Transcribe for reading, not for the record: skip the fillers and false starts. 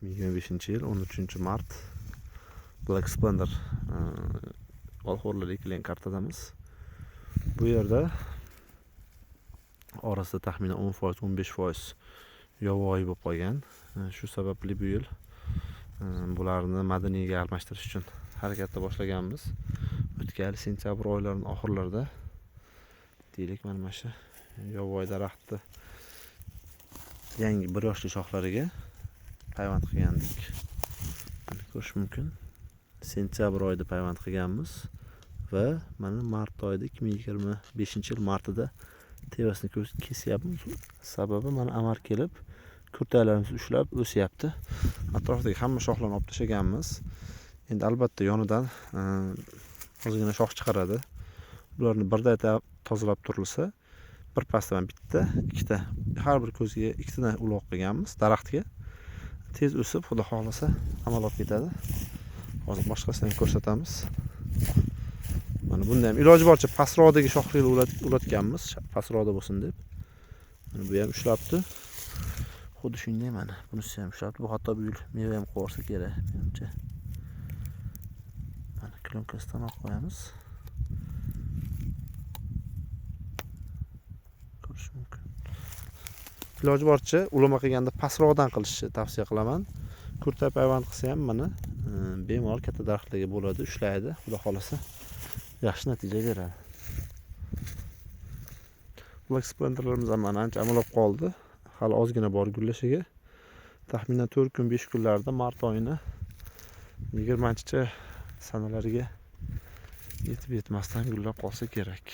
2025-yil 13-mart Black Splendor olxo'rlar ekilgan kartadamiz. Bu yerda orasida taxminan 10%, 15% yovvoyi bo'lib qolgan. Shu sababli bu yil bularni madaniyga almashtirish uchun harakatda boshlaganmiz. O'tgan sentyabr oylarining oxirlarida deylik, mana shu yovvoyi daraxtni yangi bir yoshli shoxlariga payvand qilgandik. Mana ko'rish mumkin. Sentyabr oyida payvand qilganmiz va mana mart oyida 2025-yil martida tevasini kesyapmiz. Sababi mana amar kelib kurtaklarimiz ushlab o'syapti. Atrofdagi hamma shoxlarni olib tashlaganmiz. Endi albatta yonidan ozgina shox chiqaradi. Bularni birda tozalab turilsa, bir pasdan bitta, ikkita, har bir ko'ziga ikkitadan uloq qilganmiz daraxtga. Tez o'sib, xudo xolasa amal olib ketadi. Hozir boshqasini ko'rsatamiz. Mana bunda ham iloji boricha pastroqdagi shoxlarni ulatganmiz, pastroqda bo'lsin deb. Mana bu ham ushlabdi. Xuddi shunday mana bunisi ham ushlabdi. Bu hatto bu yil meva ham qo'ysa kerak, menimcha. Mana klonkasidan olib qo'yamiz. Ko'rish mumkin. Iloji boricha ulama qilganda pastroqdan qilishni tavsiya qilaman. Kurtak payvand qilsa ham mana bemalol katta daraxtlarga bo'ladi, ushlaydi. Xudo xolasa yaxshi natija beradi. Black Splendorlarimiz ham mana ancha amalab qoldi. Hali ozgina bor gullashiga. Taxminan 4 kun, 5 kunlarda mart oyini 20-chi sanalariga yetib yetmasdan gullab qolsa kerak.